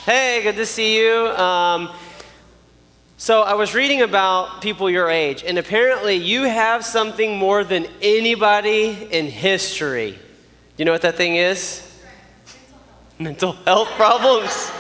Hey, good to see you. So I was reading about people your age, and apparently you have something more than anybody in history. Do you know what that thing is? Mental health problems.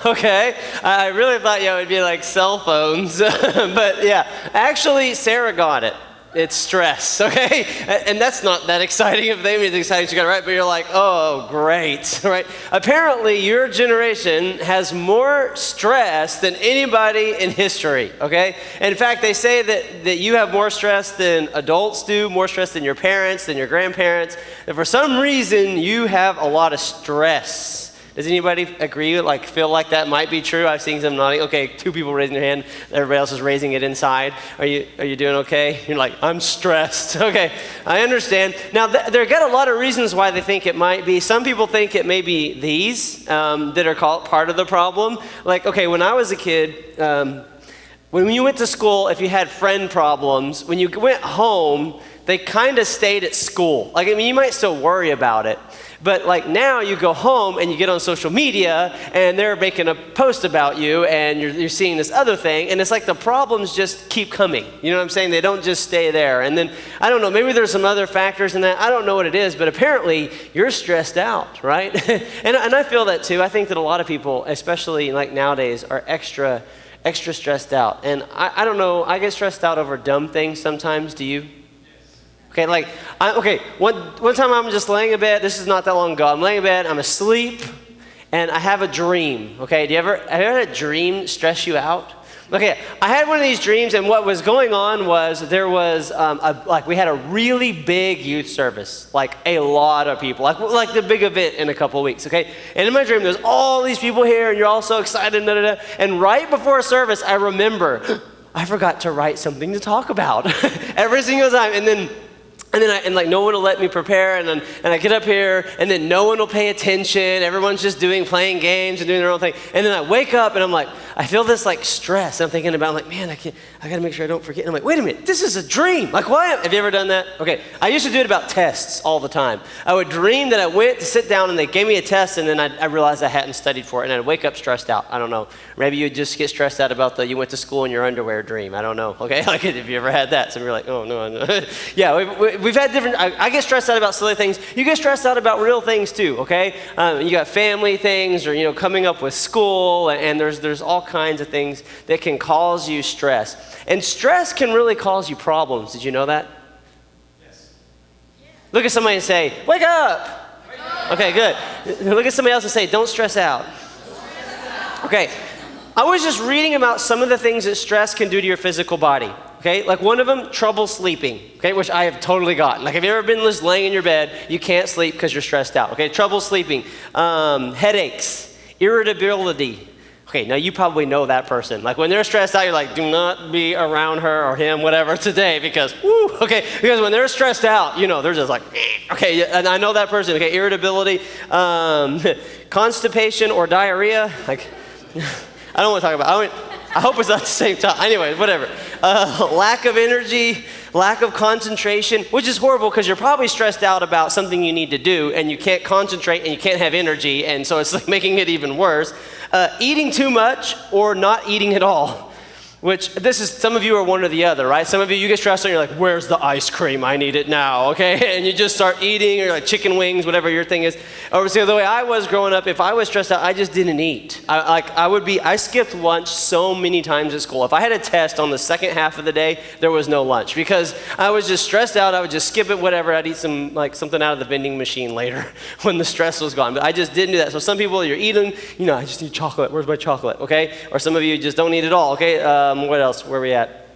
Okay, I really thought it would be like cell phones, but yeah, actually Sarah got it. It's stress, okay? And that's not that exciting. If they mean it's exciting, she got it right, but you're like, oh, great, right? Apparently, your generation has more stress than anybody in history, okay? And in fact, they say that you have more stress than adults do, more stress than your parents, than your grandparents. And for some reason, you have a lot of stress. Does anybody agree, feel like that might be true? I've seen some nodding. Okay, 2 people raising their hand. Everybody else is raising it inside. Are you doing okay? You're like, I'm stressed. Okay, I understand. Now, they've got a lot of reasons why they think it might be. Some people think it may be these that are called part of the problem. Like, okay, when I was a kid, when you went to school, if you had friend problems, when you went home, they kind of stayed at school. You might still worry about it. But now you go home and you get on social media and they're making a post about you and you're seeing this other thing, and it's like the problems just keep coming. You know what I'm saying? They don't just stay there. And then, I don't know, maybe there's some other factors in that. I don't know what it is, but apparently you're stressed out, right? and I feel that too. I think that a lot of people, especially nowadays, are extra stressed out. And I don't know, I get stressed out over dumb things sometimes. Do you? Okay, one time I'm just laying in bed. This is not that long ago. I'm laying in bed, I'm asleep, and I have a have you ever had a dream stress you out? Okay, I had one of these dreams, and what was going on was there was we had a really big youth service, a lot of people, like the big event in a couple of weeks. Okay, and in my dream there's all these people here, and you're all so excited, and right before service, I remember I forgot to write something to talk about every single time, and then no one will let me prepare, and I get up here, and then no one will pay attention. Everyone's just playing games and doing their own thing. And then I wake up, and I'm like, I feel this stress. I'm thinking about, man, I gotta make sure I don't forget. And I'm like, wait a minute, this is a dream. Why? Have you ever done that? Okay, I used to do it about tests all the time. I would dream that I went to sit down, and they gave me a test, and then I realized I hadn't studied for it, and I'd wake up stressed out. I don't know. Maybe you'd just get stressed out about you went to school in your underwear dream. I don't know. Okay, have you ever had that? Some of you are like, oh no. Yeah, we've had different. I get stressed out about silly things. You get stressed out about real things too. Okay, you got family things, or coming up with school, and there's all kinds of things that can cause you stress. And stress can really cause you problems. Did you know that? Yes. Look at somebody and say, wake up. Okay, good. Look at somebody else and say, don't stress out. Okay, I was just reading about some of the things that stress can do to your physical body. Okay, one of them, trouble sleeping, okay, which I have totally gotten. Have you ever been just laying in your bed, you can't sleep because you're stressed out, okay? Trouble sleeping, headaches, irritability. Okay, now you probably know that person. When they're stressed out, you're like, do not be around her or him, whatever, today, because, because when they're stressed out, they're just okay, and I know that person, okay, irritability, constipation or diarrhea, I don't want to talk about it. I hope it's not the same time. Anyway, whatever. Lack of energy, lack of concentration, which is horrible because you're probably stressed out about something you need to do, and you can't concentrate and you can't have energy, and so it's making it even worse. Eating too much or not eating at all. Which, some of you are one or the other, right? Some of you get stressed out and you're like, where's the ice cream? I need it now, okay? And you just start eating, or chicken wings, whatever your thing is. Or the way I was growing up, if I was stressed out, I just didn't eat. I skipped lunch so many times at school. If I had a test on the second half of the day, there was no lunch because I was just stressed out. I would just skip it, whatever. I'd eat something out of the vending machine later when the stress was gone. But I just didn't do that. So some people, you're eating, I just need chocolate. Where's my chocolate, okay? Or some of you just don't eat at all, okay? What else? Where are we at?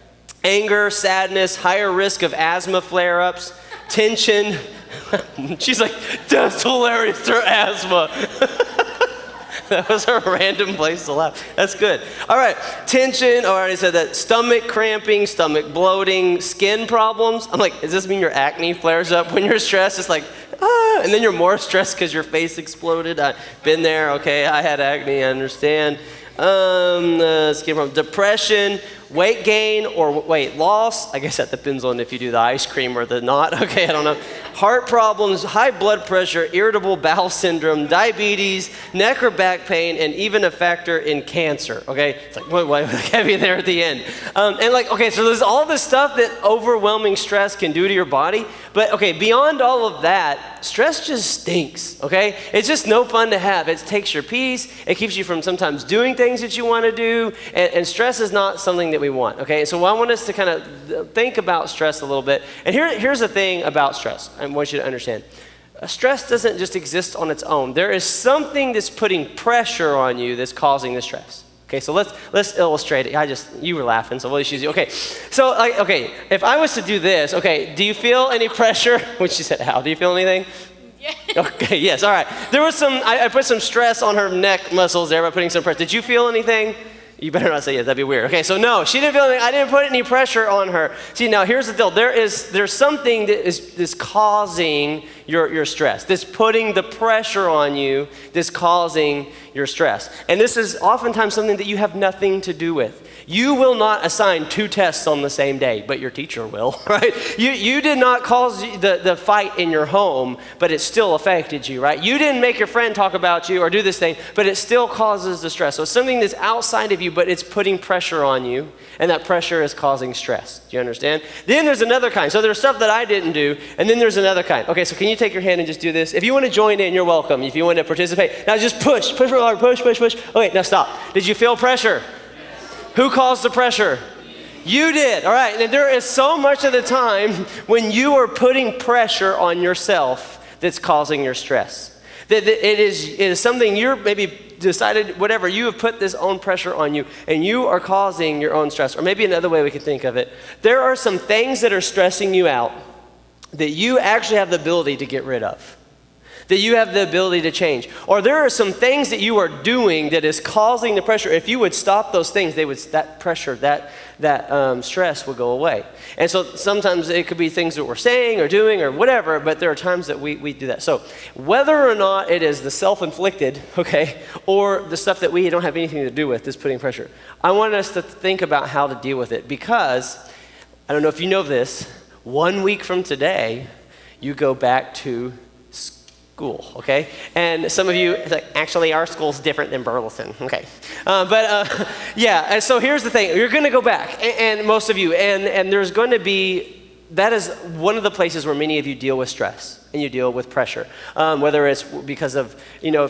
Anger, sadness, higher risk of asthma flare-ups, tension. She's like, that's hilarious, they're asthma. That was a random place to laugh. That's good. All right, tension, I already said that. Stomach cramping, stomach bloating, skin problems. I'm like, does this mean your acne flares up when you're stressed? It's like, and then you're more stressed because your face exploded. I've been there, okay, I had acne, I understand. Skin problem, depression, weight gain or weight loss. I guess that depends on if you do the ice cream or the not. Okay, I don't know. Heart problems, high blood pressure, irritable bowel syndrome, diabetes, neck or back pain, and even a factor in cancer. Okay, it's like, what heavy there at the end. And like, okay, so there's all this stuff that overwhelming stress can do to your body. But okay, beyond all of that, stress just stinks, okay? It's just no fun to have. It takes your peace. It keeps you from sometimes doing things that you want to do. And stress is not something that we want, okay? So I want us to kind of think about stress a little bit. And here's the thing about stress. I want you to understand. Stress doesn't just exist on its own. There is something that's putting pressure on you that's causing the stress. Okay, so let's illustrate it. You were laughing, so we'll just use you. Okay, so okay, if I was to do this, okay, do you feel any pressure? When she said, "How?" Do you feel anything? Yeah. Okay, yes, all right. There was I put some stress on her neck muscles there by putting some pressure. Did you feel anything? You better not say yes, that'd be weird. Okay, so no, she didn't feel anything. I didn't put any pressure on her. See, now here's the deal. There's something that is causing your stress. That's putting the pressure on you that's causing your stress. And this is oftentimes something that you have nothing to do with. You will not assign 2 tests on the same day, but your teacher will, right? You did not cause the fight in your home, but it still affected you, right? You didn't make your friend talk about you or do this thing, but it still causes the stress. So it's something that's outside of you, but it's putting pressure on you, and that pressure is causing stress. Do you understand? Then there's another kind. So there's stuff that I didn't do, and then there's another kind. Okay, so can you take your hand and just do this? If you want to join in, you're welcome. If you want to participate, now just push real hard, push. Okay, now stop. Did you feel pressure? Who caused the pressure? You did. All right. And there is so much of the time when you are putting pressure on yourself that's causing your stress. That it is something you're maybe decided, whatever, you have put this own pressure on you and you are causing your own stress. Or maybe another way we could think of it. There are some things that are stressing you out that you actually have the ability to get rid of. That you have the ability to change. Or there are some things that you are doing that is causing the pressure. If you would stop those things, that pressure, that stress would go away. And so sometimes it could be things that we're saying or doing or whatever, but there are times that we do that. So whether or not it is the self-inflicted, okay, or the stuff that we don't have anything to do with that's putting pressure, I want us to think about how to deal with it, because I don't know if you know this, 1 week from today, you go back to school, okay? And some of you, it's like, actually, our school's different than Burleson, okay? Yeah, and so here's the thing. You're going to go back, and most of you, and there's going to be, that is one of the places where many of you deal with stress and you deal with pressure, whether it's because of,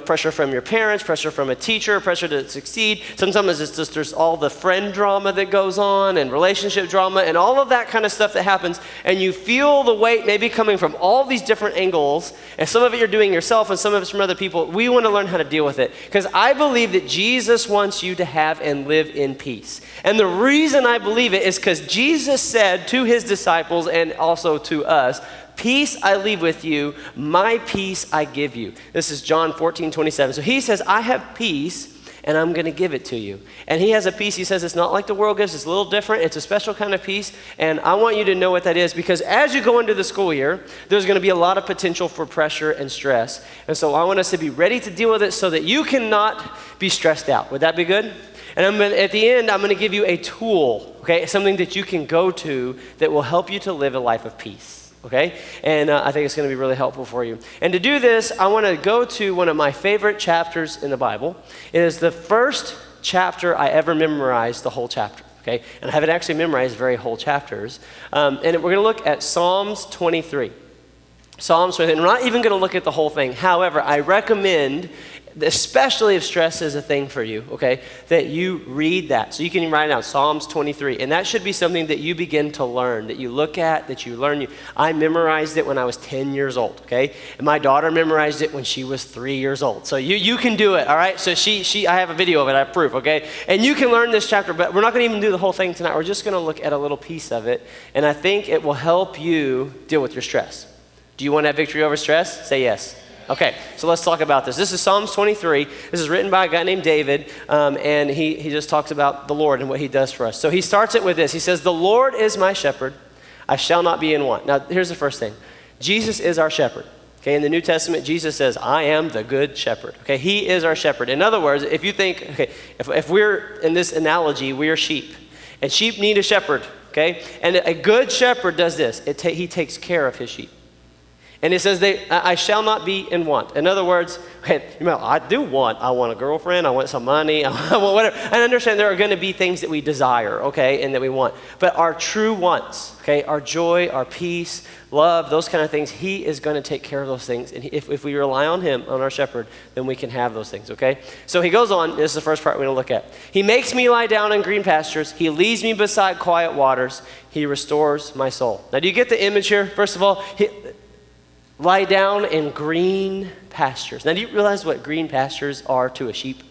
pressure from your parents, pressure from a teacher, pressure to succeed. Sometimes it's just there's all the friend drama that goes on and relationship drama and all of that kind of stuff that happens, and you feel the weight maybe coming from all these different angles, and some of it you're doing yourself and some of it's from other people. We want to learn how to deal with it, because I believe that Jesus wants you to have and live in peace. And the reason I believe it is because Jesus said to his disciples and also to us, "Peace I leave with you, my peace I give you." This is John 14:27. So he says, I have peace and I'm going to give it to you. And he has a peace, he says, it's not like the world gives, it's a little different, it's a special kind of peace. And I want you to know what that is, because as you go into the school year, there's going to be a lot of potential for pressure and stress. And so I want us to be ready to deal with it so that you cannot be stressed out. Would that be good? And at the end, I'm going to give you a tool, okay, something that you can go to that will help you to live a life of peace. Okay? And I think it's going to be really helpful for you. And to do this, I want to go to one of my favorite chapters in the Bible. It is the first chapter I ever memorized, the whole chapter. Okay? And I haven't actually memorized very whole chapters. And we're going to look at Psalms 23. Psalms 23. And we're not even going to look at the whole thing. However, I recommend, especially if stress is a thing for you, okay, that you read that. So you can write it down, Psalms 23. And that should be something that you begin to learn, that you look at, that you learn. I memorized it when I was 10 years old, okay? And my daughter memorized it when she was 3 years old. So you can do it, all right? So I have a video of it, I have proof, okay? And you can learn this chapter, but we're not going to even do the whole thing tonight. We're just going to look at a little piece of it. And I think it will help you deal with your stress. Do you want to have victory over stress? Say yes. Okay, so let's talk about this. This is Psalms 23. This is written by a guy named David, and he just talks about the Lord and what he does for us. So he starts it with this. He says, "The Lord is my shepherd. I shall not be in want." Now, here's the first thing. Jesus is our shepherd. Okay, in the New Testament, Jesus says, "I am the good shepherd." Okay, he is our shepherd. In other words, if you think, okay, if we're in this analogy, we are sheep. And sheep need a shepherd, okay? And a good shepherd does this. He takes care of his sheep. And it says, I shall not be in want. In other words, okay, I want a girlfriend, I want some money, I want whatever. I understand there are going to be things that we desire, okay, and that we want. But our true wants, okay, our joy, our peace, love, those kind of things, he is going to take care of those things. And if we rely on him, on our shepherd, then we can have those things, okay? So he goes on, this is the first part we're going to look at. He makes me lie down in green pastures. He leads me beside quiet waters. He restores my soul. Now, do you get the image here? First of all, lie down in green pastures. Now, do you realize what green pastures are to a sheep?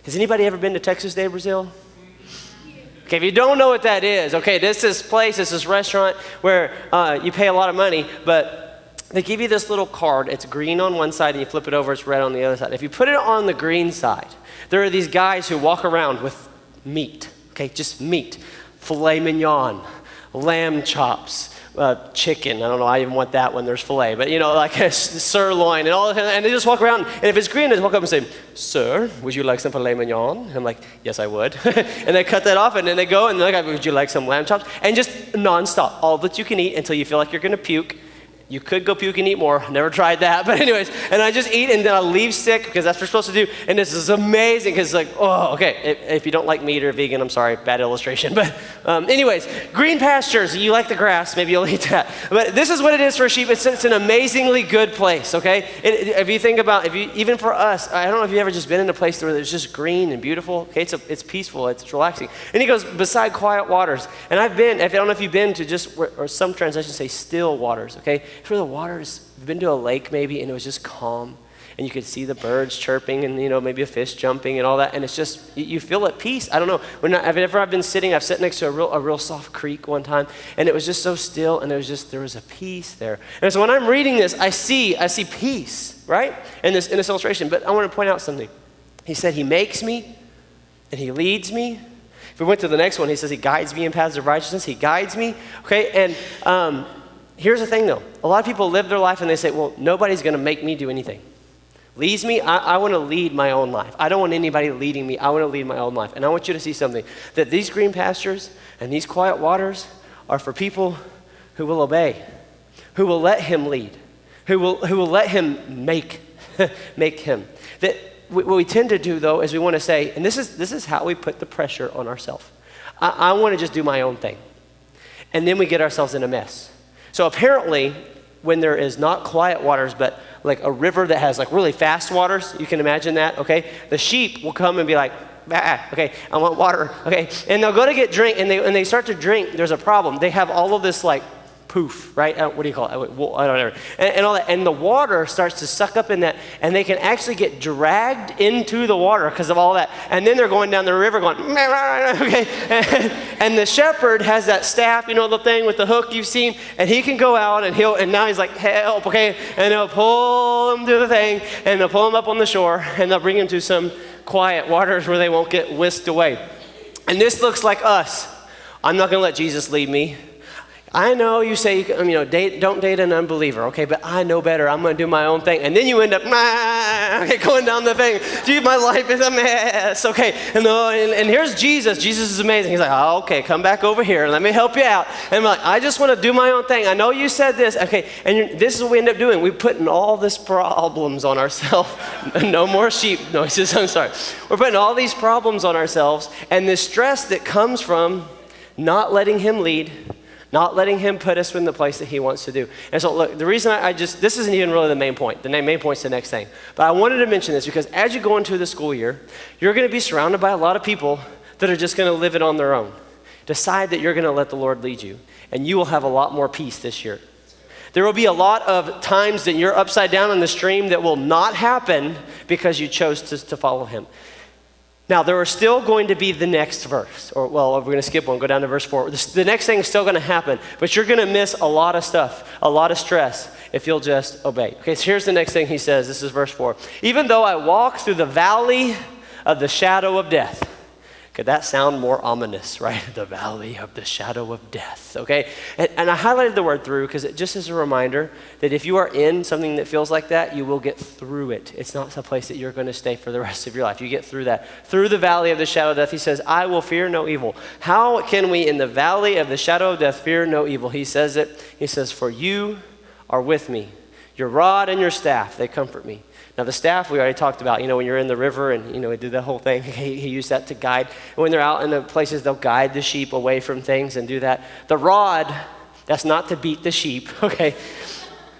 Has anybody ever been to Texas de Brazil? Okay, if you don't know what that is, okay, this restaurant where you pay a lot of money, but they give you this little card. It's green on one side, and you flip it over, it's red on the other side. If you put it on the green side, there are these guys who walk around with meat, okay, just meat. Filet mignon, lamb chops, chicken. I don't know, I even want that when there's filet, but like a sirloin and all that, and they just walk around, and if it's green, they just walk up and say, "Sir, would you like some filet mignon?" And I'm like, "Yes, I would." And they cut that off, and then they go, and they're like, "Would you like some lamb chops?" And just nonstop, all that you can eat until you feel like you're gonna puke. You could go puke and eat more. Never tried that. But anyways, and I just eat and then I leave sick because that's what we're supposed to do. And this is amazing because it's like, oh, okay. If you don't like meat or vegan, I'm sorry, bad illustration. But anyways, green pastures. You like the grass, maybe you'll eat that. But this is what it is for sheep. It's an amazingly good place, okay? If you think about, even for us, I don't know if you've ever just been in a place where it's just green and beautiful. Okay, it's peaceful, it's relaxing. And he goes, beside quiet waters. And I don't know if you've been to or some translations say still waters, okay? It's where the waters, you've been to a lake maybe, and it was just calm, and you could see the birds chirping, and maybe a fish jumping and all that, and it's just, you feel at peace. I don't know, I've sat next to a real soft creek one time, and it was just so still, and there was a peace there. And so when I'm reading this, I see peace, right? In this illustration, but I want to point out something. He said, he makes me, and he leads me. If we went to the next one, he says he guides me in paths of righteousness. He guides me, okay? And here's the thing, though. A lot of people live their life and they say, well, nobody's going to make me do anything. Leads me, I want to lead my own life. I don't want anybody leading me. I want to lead my own life. And I want you to see something, that these green pastures and these quiet waters are for people who will obey, who will let him lead, who will let him make him. That what we tend to do, though, is we want to say, and this is how we put the pressure on ourselves. I want to just do my own thing. And then we get ourselves in a mess. So apparently, when there is not quiet waters, but like a river that has like really fast waters, you can imagine that, okay? The sheep will come and be like, okay, I want water, okay? And they'll go to get drink, and they start to drink, there's a problem. They have all of this like poof, right? What do you call it? I don't know. And all that. And the water starts to suck up in that, and they can actually get dragged into the water because of all that. And then they're going down the river going, okay? And the shepherd has that staff, the thing with the hook you've seen, and he can go out and now he's like, help, okay? And they'll pull him to the thing, and they'll pull him up on the shore, and they'll bring him to some quiet waters where they won't get whisked away. And this looks like us. I'm not going to let Jesus lead me. I know you say, don't date an unbeliever, okay, but I know better. I'm going to do my own thing. And then you end up going down the thing. Dude, my life is a mess, okay. And here's Jesus. Jesus is amazing. He's like, oh, okay, come back over here. Let me help you out. And I'm like, I just want to do my own thing. I know you said this, okay. And this is what we end up doing. We're putting all these problems on ourselves. No more sheep noises, I'm sorry. We're putting all these problems on ourselves, and the stress that comes from not letting him lead, not letting him put us in the place that he wants to do. And so look, the reason this isn't even really the main point. The main point's the next thing. But I wanted to mention this because as you go into the school year, you're going to be surrounded by a lot of people that are just going to live it on their own. Decide that you're going to let the Lord lead you, and you will have a lot more peace this year. There will be a lot of times that you're upside down in the stream that will not happen because you chose to follow him. Now, there are still going to be the next verse, we're going to skip one, go down to verse 4. The next thing is still going to happen, but you're going to miss a lot of stuff, a lot of stress, if you'll just obey. Okay, so here's the next thing he says. This is verse 4. Even though I walk through the valley of the shadow of death. Could that sound more ominous, right? The valley of the shadow of death, okay? And I highlighted the word through because it just is a reminder that if you are in something that feels like that, you will get through it. It's not a place that you're going to stay for the rest of your life. You get through that. Through the valley of the shadow of death, he says, I will fear no evil. How can we in the valley of the shadow of death fear no evil? He says it. He says, for you are with me. Your rod and your staff, they comfort me. Now the staff we already talked about, when you're in the river and, we did that whole thing. He used that to guide. And when they're out in the places, they'll guide the sheep away from things and do that. The rod, that's not to beat the sheep, okay?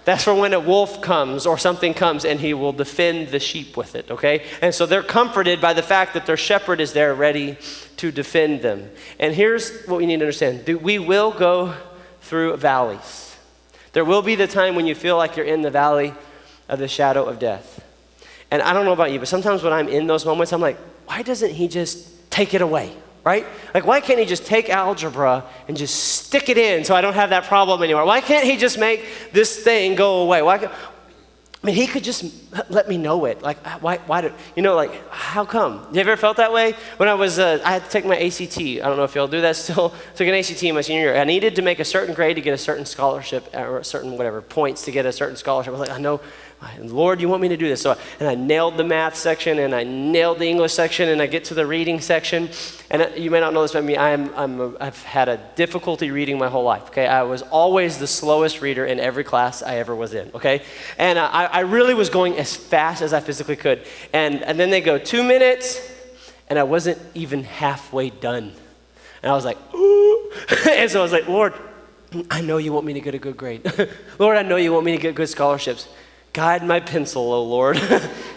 That's for when a wolf comes or something comes and he will defend the sheep with it, okay? And so they're comforted by the fact that their shepherd is there ready to defend them. And here's what we need to understand. We will go through valleys. There will be the time when you feel like you're in the valley of the shadow of death. And I don't know about you, but sometimes when I'm in those moments, I'm like, why doesn't he just take it away, right? Like, why can't he just take algebra and just stick it in so I don't have that problem anymore? Why can't he just make this thing go away? He could just let me know it. Like, why how come? You ever felt that way? When I had to take my ACT. I don't know if y'all do that still. Took an ACT in my senior year. I needed to make a certain grade to get a certain scholarship or a certain points to get a certain scholarship. I was like, I know, Lord, you want me to do this. And I nailed the math section and I nailed the English section and I get to the reading section. And you may not know this about me. I've had a difficulty reading my whole life, okay? I was always the slowest reader in every class I ever was in, okay? And I really was going as fast as I physically could. And then they go 2 minutes and I wasn't even halfway done. And I was like, ooh. And so I was like, Lord, I know you want me to get a good grade. Lord, I know you want me to get good scholarships. Guide my pencil, oh Lord.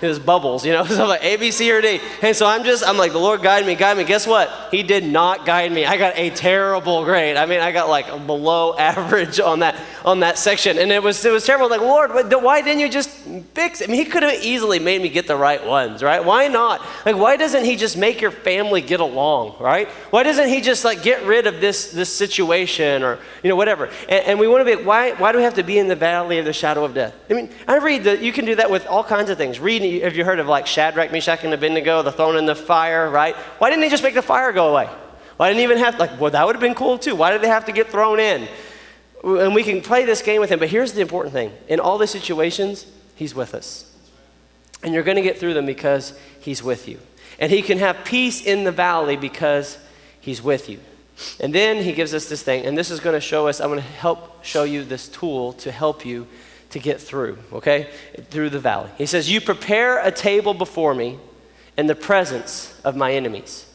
There's bubbles, So I'm like A, B, C, or D. And so I'm like, the Lord guide me. Guess what? He did not guide me. I got a terrible grade. I got like below average on that section. And it was terrible. Like, Lord, why didn't you just fix it? He could have easily made me get the right ones, right? Why not? Like, why doesn't he just make your family get along, right? Why doesn't he just like get rid of this situation or, whatever? And we want to be, why do we have to be in the valley of the shadow of death? I read that you can do that with all kinds of things. Have you heard of like Shadrach, Meshach, and Abednego, the thrown in the fire, right? Why didn't he just make the fire go away? Why didn't he even have, that would have been cool too. Why did they have to get thrown in? And we can play this game with him, but here's the important thing. In all these situations, he's with us. And you're going to get through them because he's with you. And he can have peace in the valley because he's with you. And then he gives us this thing, and this is going to show us, I'm going to help show you this tool to help you to get through, okay? Through the valley. He says, you prepare a table before me in the presence of my enemies.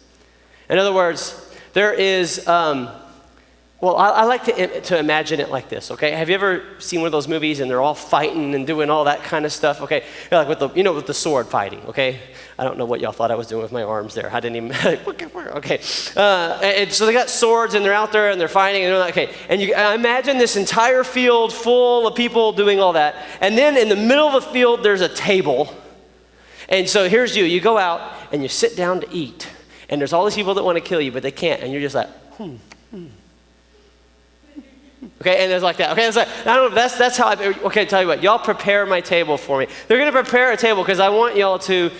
In other words, there is, I like to imagine it like this, okay? Have you ever seen one of those movies and they're all fighting and doing all that kind of stuff, okay? Like with the sword fighting, okay? I don't know what y'all thought I was doing with my arms there. I didn't even, okay. And so they got swords and they're out there and they're fighting and they're like, okay. And I imagine this entire field full of people doing all that. And then in the middle of the field, there's a table. And so here's you go out and you sit down to eat. And there's all these people that want to kill you, but they can't. And you're just like, Okay, and it's like that. Okay, it's like, I don't know, that's how tell you what, y'all prepare my table for me. They're going to prepare a table because I want y'all to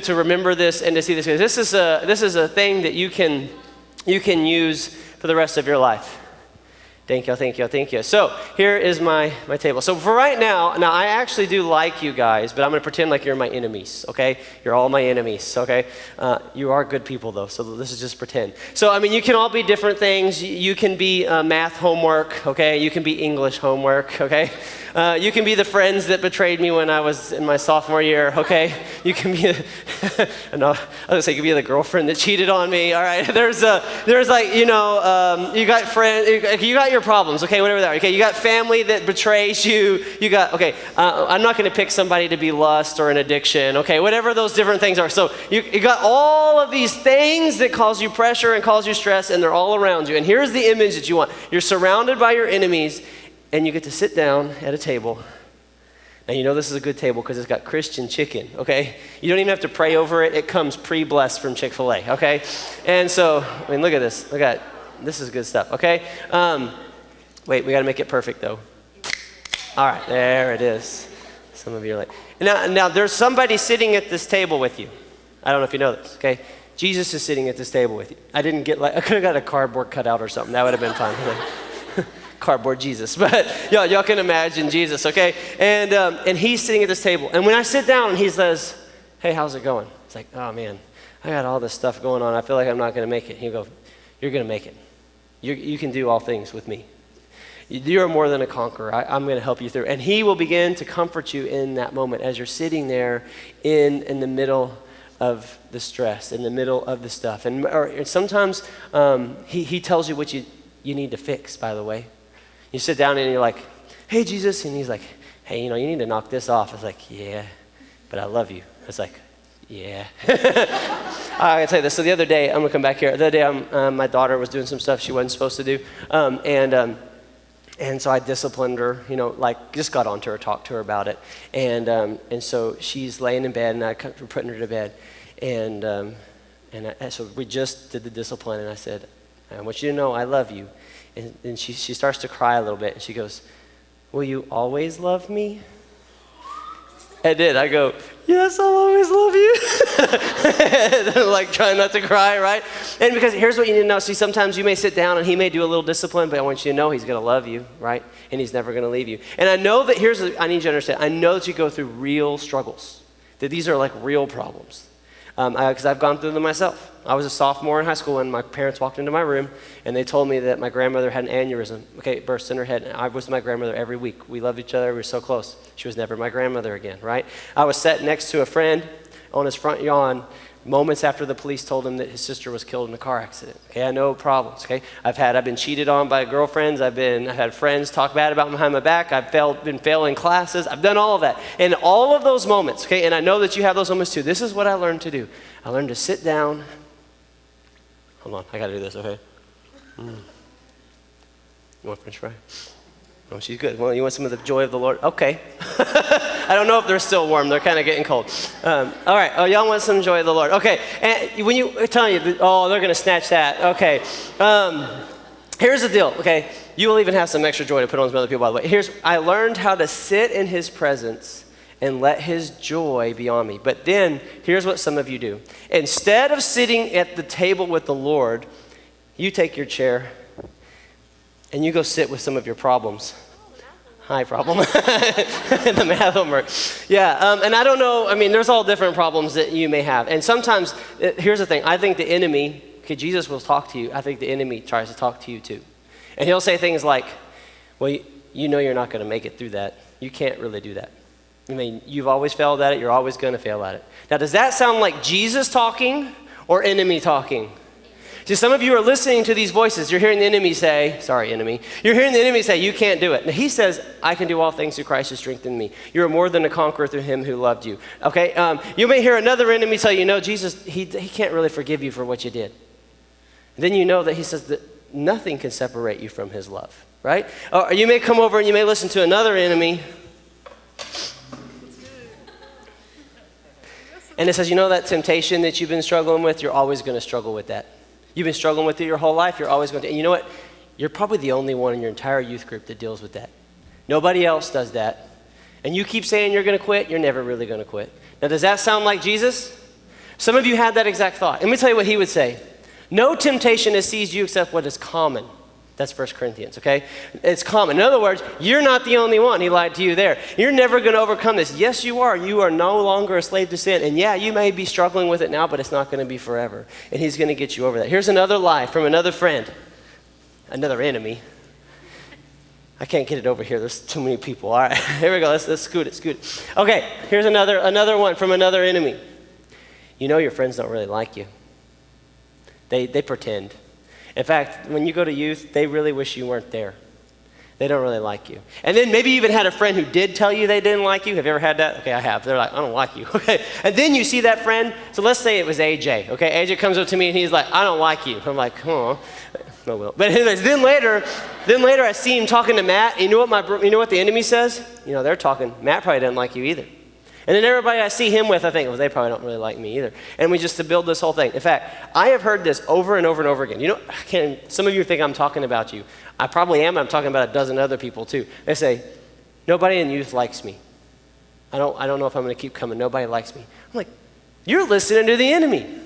remember this and to see this. This is a thing that you can use for the rest of your life. Thank you. So here is my table. So for right now I actually do like you guys, but I'm going to pretend like you're my enemies, okay? You're all my enemies, okay? You are good people though, so this is just pretend. So you can all be different things. You can be math homework, okay? You can be English homework, okay? You can be the friends that betrayed me when I was in my sophomore year, okay? You can be, no, I was going to say you can be the girlfriend that cheated on me, all right? There's like, you got friends, you got your problems, okay, whatever that are, okay? You got family that betrays you, I'm not going to pick somebody to be lust or an addiction, okay? Whatever those different things are. So you got all of these things that cause you pressure and cause you stress, and they're all around you. And here's the image that you want. You're surrounded by your enemies, and you get to sit down at a table. Now, this is a good table because it's got Christian chicken, okay? You don't even have to pray over it. It comes pre-blessed from Chick-fil-A, okay? And so, look at this. This is good stuff, okay? Wait, we got to make it perfect, though. All right, there it is. Some of you are like, now there's somebody sitting at this table with you. I don't know if you know this, okay? Jesus is sitting at this table with you. I could have got a cardboard cutout or something. That would have been fun. Cardboard Jesus. But y'all can imagine Jesus, okay? And he's sitting at this table. And when I sit down and he says, hey, how's it going? It's like, oh man, I got all this stuff going on. I feel like I'm not going to make it. He'll go, you're going to make it. You can do all things with me. You're more than a conqueror. I'm going to help you through. And he will begin to comfort you in that moment as you're sitting there in the middle of the stress, in the middle of the stuff. And sometimes he tells you what you need to fix, by the way. You sit down and you're like, hey, Jesus. And he's like, hey, you need to knock this off. It's like, yeah, but I love you. It's like, yeah. I gotta tell you this. So the other day, I'm going to come back here. The other day, my daughter was doing some stuff she wasn't supposed to do. And so I disciplined her, just got on to her, talked to her about it. And so she's laying in bed, and we're putting her to bed. So we just did the discipline, and I said, I want you to know I love you. And she starts to cry a little bit, and she goes, will you always love me? I did. I go, yes, I'll always love you. Like trying not to cry, right? And because here's what you need to know. See, sometimes you may sit down and he may do a little discipline, but I want you to know he's going to love you, right? And he's never going to leave you. And I know that I need you to understand. I know that you go through real struggles, that these are like real problems. Because I've gone through them myself. I was a sophomore in high school when my parents walked into my room and they told me that my grandmother had an aneurysm. Okay, it burst in her head. And I was my grandmother every week. We loved each other. We were so close. She was never my grandmother again, right? I was sat next to a friend on his front lawn moments after the police told him that his sister was killed in a car accident. Okay, I know problems. Okay, I've been cheated on by girlfriends. I've had friends talk bad about me behind my back. I've been failing classes. I've done all of that. And all of those moments, okay, and I know that you have those moments too. This is what I learned to do. I learned to sit down. Hold on, I got to do this, okay? You want French fry? Oh, she's good. Well, you want some of the joy of the Lord? Okay. I don't know if they're still warm. They're kind of getting cold. All right. Oh, y'all want some joy of the Lord? Okay. And when you tell you, they're going to snatch that. Okay. Here's the deal. Okay. You will even have some extra joy to put on some other people, by the way. I learned how to sit in his presence and let his joy be on me. But then, here's what some of you do. Instead of sitting at the table with the Lord, you take your chair and you go sit with some of your problems. Hi, problem. The math homework. Yeah, and I don't know, there's all different problems that you may have. And sometimes, here's the thing, I think the enemy, Jesus will talk to you, I think the enemy tries to talk to you too. And he'll say things like, well, you know you're not going to make it through that. You can't really do that. You've always failed at it, you're always going to fail at it. Now, does that sound like Jesus talking or enemy talking? See, some of you are listening to these voices. You're hearing the enemy say, sorry, enemy. You're hearing the enemy say, you can't do it. Now, he says, I can do all things through Christ who strengthened me. You're more than a conqueror through him who loved you. Okay? You may hear another enemy tell you, no, Jesus, he can't really forgive you for what you did. And then you know that he says that nothing can separate you from his love, right? Or you may come over and you may listen to another enemy. And it says, you know that temptation that you've been struggling with? You're always going to struggle with that. You've been struggling with it your whole life. You're always going to. And you know what? You're probably the only one in your entire youth group that deals with that. Nobody else does that. And you keep saying you're going to quit. You're never really going to quit. Now, does that sound like Jesus? Some of you had that exact thought. Let me tell you what he would say. No temptation has seized you except what is common. That's 1 Corinthians, okay? It's common. In other words, you're not the only one. He lied to you there. You're never going to overcome this. Yes, you are. You are no longer a slave to sin. And yeah, you may be struggling with it now, but it's not going to be forever. And he's going to get you over that. Here's another lie from another friend, another enemy. I can't get it over here. There's too many people. All right, here we go. Let's scoot it. Okay, here's another one from another enemy. You know your friends don't really like you. They pretend. In fact, when you go to youth, they really wish you weren't there. They don't really like you. And then maybe you even had a friend who did tell you they didn't like you. Have you ever had that? Okay, I have. They're like, I don't like you. Okay. And then you see that friend. So let's say it was AJ. Okay, AJ comes up to me and he's like, I don't like you. I'm like, oh, no will. But anyways, then later I see him talking to Matt. And you know what the enemy says? They're talking. Matt probably doesn't like you either. And then everybody I see him with, I think, well, they probably don't really like me either. And we just to build this whole thing. In fact, I have heard this over and over and over again. Some of you think I'm talking about you. I probably am. I'm talking about a dozen other people too. They say, nobody in youth likes me. I don't know if I'm going to keep coming. Nobody likes me. I'm like, you're listening to the enemy.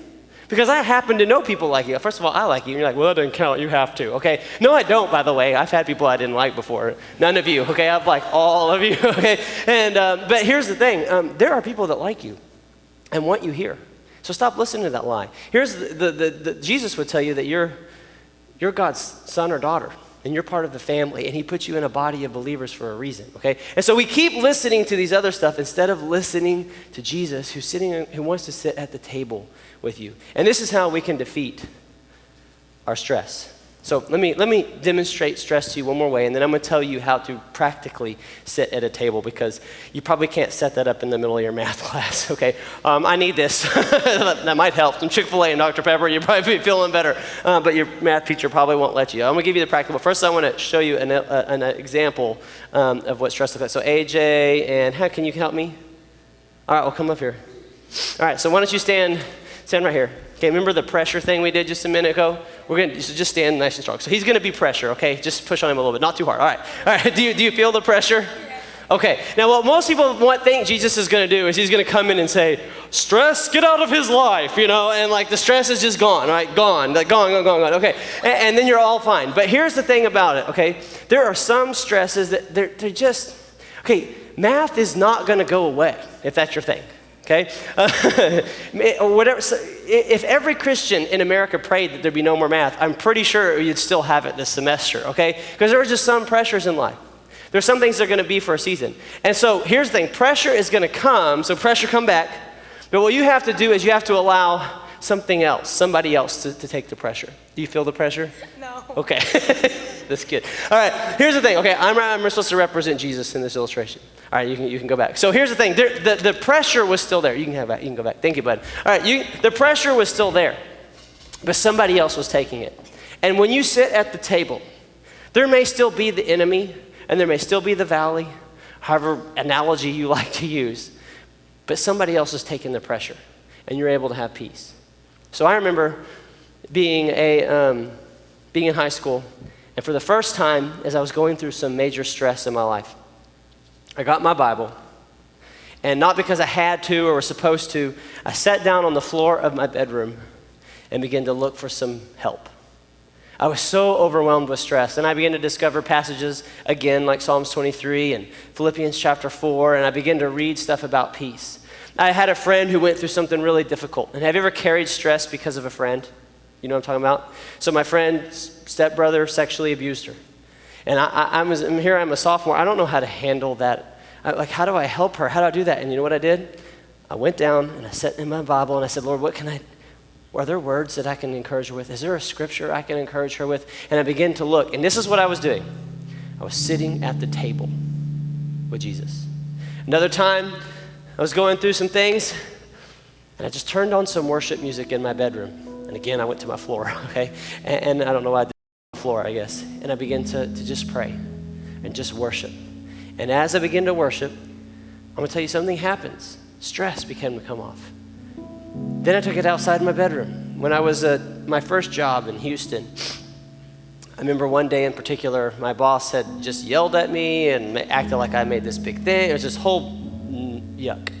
Because I happen to know people like you. First of all, I like you. And you're like, well, that doesn't count. You have to, okay? No, I don't, by the way. I've had people I didn't like before. None of you, okay? I've liked all of you, okay? And but here's the thing. There are people that like you and want you here. So stop listening to that lie. Here's the Jesus would tell you that you're God's son or daughter, and you're part of the family, and he put you in a body of believers for a reason, okay? And so we keep listening to these other stuff instead of listening to Jesus, who wants to sit at the table with you. And this is how we can defeat our stress. So let me demonstrate stress to you one more way, and then I'm going to tell you how to practically sit at a table, because you probably can't set that up in the middle of your math class, okay? I need this. That might help. Some Chick-fil-A and Dr. Pepper, you'll probably be feeling better, but your math teacher probably won't let you. I'm going to give you the practical. First, I want to show you an example of what stress looks like. So AJ, and how can you help me? All right, well, come up here. All right, so why don't you stand right here. Okay, remember the pressure thing we did just a minute ago? We're going to just stand nice and strong. So he's going to be pressure, okay? Just push on him a little bit, not too hard. All right. Do you feel the pressure? Okay, now what most people think Jesus is going to do is he's going to come in and say, stress, get out of his life, and like the stress is just gone, right? Gone. Okay, and then you're all fine. But here's the thing about it, okay? There are some stresses that they're just, okay, math is not going to go away if that's your thing. Okay? Or whatever. So if every Christian in America prayed that there'd be no more math, I'm pretty sure you'd still have it this semester, okay? Because there are just some pressures in life. There's some things that are going to be for a season. And so here's the thing. Pressure is going to come, so pressure come back. But what you have to do is you have to allow somebody else to take the pressure. Do you feel the pressure? No. Okay. That's good. All right, here's the thing. Okay, I'm supposed to represent Jesus in this illustration. All right, you can go back. So here's the thing. The pressure was still there. You can go back. Thank you, bud. All right, the pressure was still there, but somebody else was taking it. And when you sit at the table, there may still be the enemy, and there may still be the valley, however analogy you like to use, but somebody else is taking the pressure, and you're able to have peace. So I remember being in high school, and for the first time, as I was going through some major stress in my life, I got my Bible, and not because I had to or was supposed to, I sat down on the floor of my bedroom and began to look for some help. I was so overwhelmed with stress, and I began to discover passages again like Psalms 23 and Philippians chapter 4, and I began to read stuff about peace. I had a friend who went through something really difficult. And have you ever carried stress because of a friend? You know what I'm talking about? So my friend's stepbrother sexually abused her. And I'm a sophomore. I don't know how to handle that. How do I help her? How do I do that? And you know what I did? I went down and I sat in my Bible and I said, Lord, are there words that I can encourage her with? Is there a scripture I can encourage her with? And I began to look. And this is what I was doing. I was sitting at the table with Jesus. Another time, I was going through some things, and I just turned on some worship music in my bedroom. And again, I went to my floor, okay? And I don't know why I did the floor, I guess. And I began to just pray and just worship. And as I began to worship, I'm going to tell you something happens. Stress began to come off. Then I took it outside my bedroom. When I was at my first job in Houston, I remember one day in particular, my boss had just yelled at me and acted like I made this big thing. It was this whole yuck.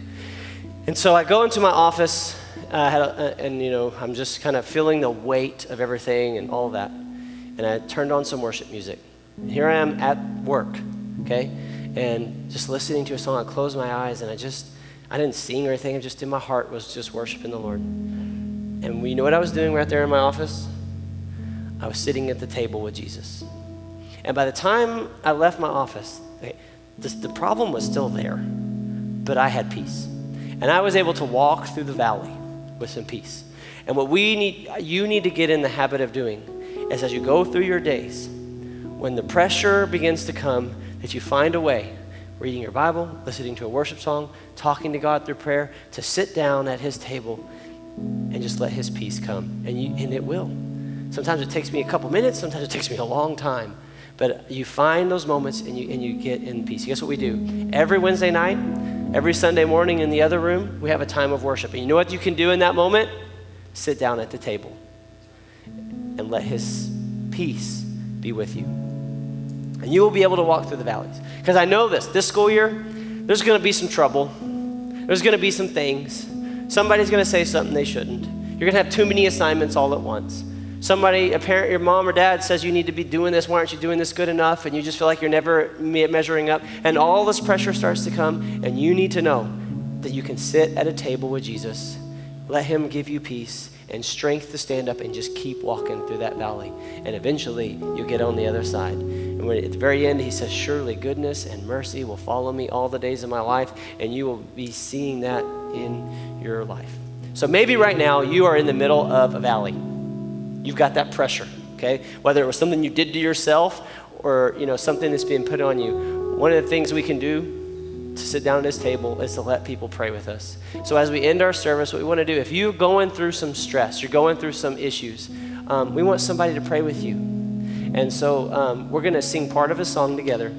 And so I go into my office, I'm just kind of feeling the weight of everything and all of that. And I turned on some worship music. And here I am at work, okay? And just listening to a song, I closed my eyes and I didn't sing or anything. Just in my heart was just worshiping the Lord. And you know what I was doing right there in my office? I was sitting at the table with Jesus. And by the time I left my office, the problem was still there, but I had peace. And I was able to walk through the valley with some peace. And what you need to get in the habit of doing is as you go through your days, when the pressure begins to come, that you find a way, reading your Bible, listening to a worship song, talking to God through prayer, to sit down at his table and just let his peace come. And it will. Sometimes it takes me a couple minutes, sometimes it takes me a long time. But you find those moments and you get in peace. Guess what we do? Every Wednesday night, every Sunday morning in the other room, we have a time of worship. And you know what you can do in that moment? Sit down at the table and let his peace be with you. And you will be able to walk through the valleys. Because I know this school year, there's going to be some trouble. There's going to be some things. Somebody's going to say something they shouldn't. You're going to have too many assignments all at once. Somebody, a parent, your mom or dad says you need to be doing this. Why aren't you doing this good enough? And you just feel like you're never measuring up. And all this pressure starts to come. And you need to know that you can sit at a table with Jesus, let him give you peace and strength to stand up and just keep walking through that valley. And eventually you'll get on the other side. And when at the very end, he says, surely goodness and mercy will follow me all the days of my life. And you will be seeing that in your life. So maybe right now you are in the middle of a valley. You've got that pressure, okay? Whether it was something you did to yourself or, something that's being put on you. One of the things we can do to sit down at this table is to let people pray with us. So as we end our service, what we want to do, if you're going through some stress, you're going through some issues, we want somebody to pray with you. And so we're going to sing part of a song together.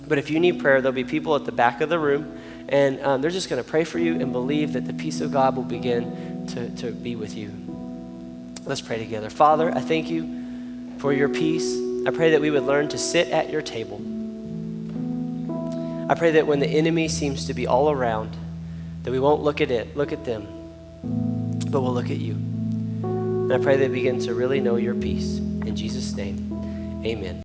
But if you need prayer, there'll be people at the back of the room, and they're just going to pray for you and believe that the peace of God will begin to be with you. Let's pray together. Father, I thank you for your peace. I pray that we would learn to sit at your table. I pray that when the enemy seems to be all around, that we won't look at them, but we'll look at you. And I pray that we begin to really know your peace. In Jesus' name, amen.